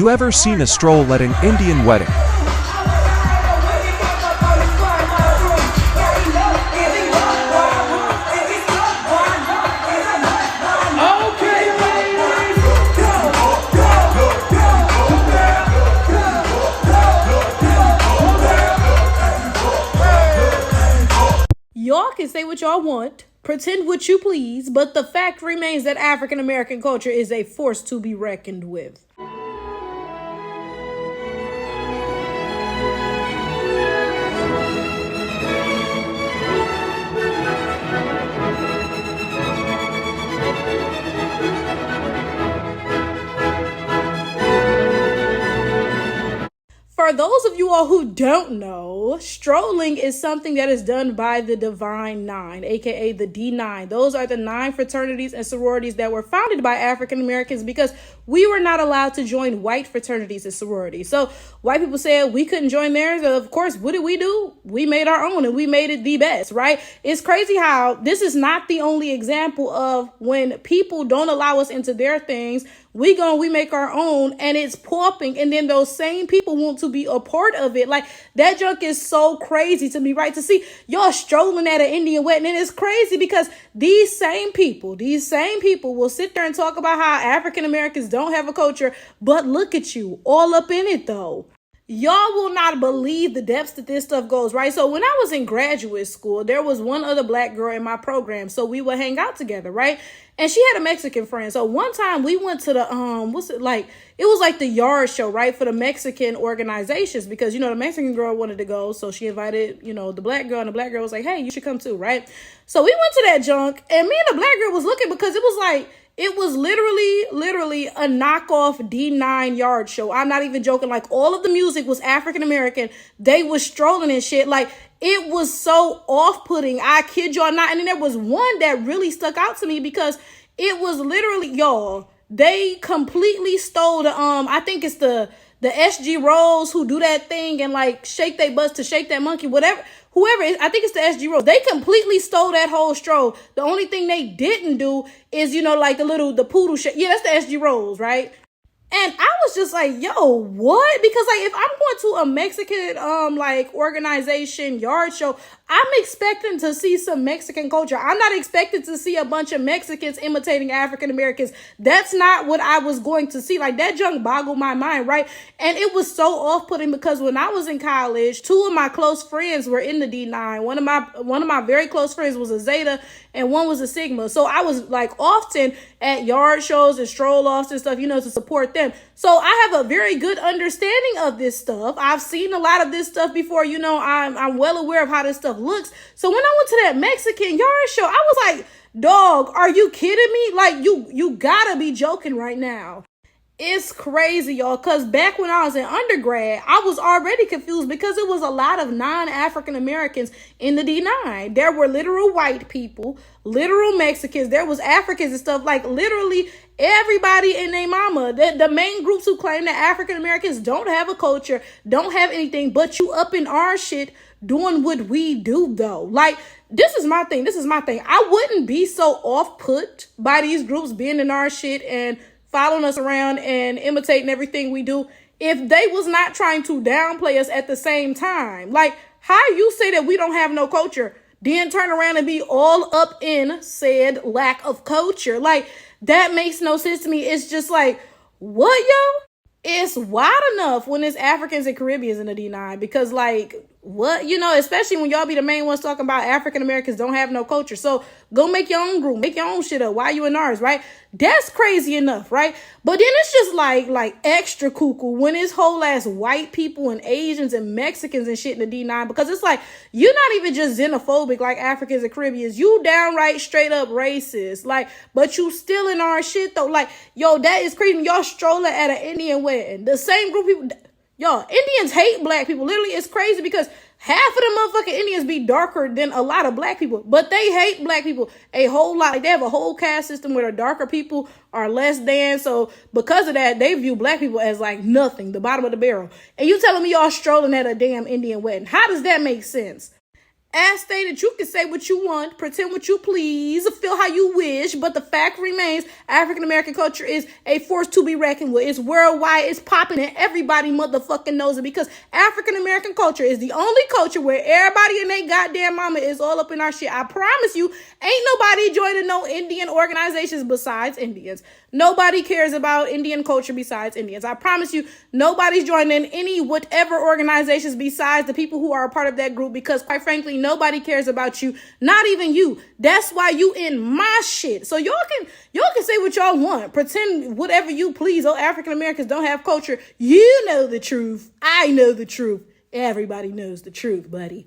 You ever seen a stroll at an Indian wedding? Y'all can say what y'all want, pretend what you please, but the fact remains that African American culture is a force to be reckoned with. For those of you all who don't know, strolling is something that is done by the Divine Nine, aka the D9. Those are the 9 fraternities and sororities that were founded by African Americans because we were not allowed to join white fraternities and sororities. So white people said we couldn't join theirs. Of course, what did we do? We made our own and we made it the best, right? It's crazy how this is not the only example of when people don't allow us into their things. We make our own and it's popping. And then those same people want to be a part of it. Like that junk is so crazy to me, right? To see y'all strolling at an Indian wedding. And it's crazy because these same people will sit there and talk about how African Americans don't have a culture. But look at you all up in it though. Y'all will not believe the depths that this stuff goes, right? So when I was in graduate school, there was one other black girl in my program. So we would hang out together, right? And she had a Mexican friend. So one time we went to the, it was like the yard show, right? For the Mexican organizations because, the Mexican girl wanted to go. So she invited, the black girl and the black girl was like, hey, you should come too, right? So we went to that junk and me and the black girl was looking because it was literally a knockoff D9 yard show. I'm not even joking. Like all of the music was African American. They was strolling and shit. Like it was so off-putting. I kid y'all not. And then there was one that really stuck out to me because it was literally, y'all, they completely stole the, I think it's the SG Rolls who do that thing and like shake their butts to shake that monkey, whatever. Whoever it is, I think it's the SG Rolls. They completely stole that whole stroll. The only thing they didn't do is, like the poodle shit. Yeah, that's the SG Rolls, right? And I was just like, yo, what? Because like if I'm going to a Mexican organization yard show, I'm expecting to see some Mexican culture. I'm not expecting to see a bunch of Mexicans imitating African Americans. That's not what I was going to see. Like that junk boggled my mind, right? And it was so off-putting because when I was in college, 2 of my close friends were in the D9. One of my very close friends was a Zeta and one was a Sigma. So I was like often at yard shows and stroll offs and stuff, to support them. So I have a very good understanding of this stuff. I've seen a lot of this stuff before, I'm well aware of how this stuff looks. So when I went to that Mexican yard show, I was like, dog, are you kidding me? Like you gotta be joking right now. It's crazy, y'all, because back when I was in undergrad, I was already confused because it was a lot of non-African Americans in the D9. There were literal white people, literal Mexicans, there was Africans and stuff, like literally everybody and their mama. The main groups who claim that African Americans don't have a culture, don't have anything, but you up in our shit doing what we do though. Like, this is my thing. I wouldn't be so off-put by these groups being in our shit and following us around and imitating everything we do if they was not trying to downplay us at the same time. Like, how you say that we don't have no culture, then turn around and be all up in said lack of culture? Like, that makes no sense to me. It's just like, what, yo? It's wild enough when it's Africans and Caribbeans in the D9 because, like, what, especially when y'all be the main ones talking about African Americans don't have no culture. So go make your own group, make your own shit up. Why you in ours, right? That's crazy enough, right? But then it's just like extra cuckoo when it's whole ass white people and Asians and Mexicans and shit in the D9 because it's like you're not even just xenophobic like Africans and Caribbeans. You downright straight up racist. Like, but you still in our shit though. Like, yo, that is crazy. Y'all strolling at an Indian wedding. The same group of people. Y'all, Indians hate black people. Literally, it's crazy because half of the motherfucking Indians be darker than a lot of black people, but they hate black people a whole lot. Like, they have a whole caste system where the darker people are less than. So because of that, they view black people as like nothing, the bottom of the barrel. And you telling me y'all strolling at a damn Indian wedding? How does that make sense? As stated, you can say what you want, pretend what you please, feel how you wish, but the fact remains African American culture is a force to be reckoned with. It's worldwide, it's popping, and everybody motherfucking knows it because African American culture is the only culture where everybody and they goddamn mama is all up in our shit. I promise you, ain't nobody joining no Indian organizations besides Indians. Nobody cares about Indian culture besides Indians. I promise you, nobody's joining any whatever organizations besides the people who are a part of that group because, quite frankly, nobody cares about you. Not even you. That's why you in my shit. So y'all can say what y'all want. Pretend whatever you please. Oh, African Americans don't have culture. You know the truth. I know the truth. Everybody knows the truth, buddy.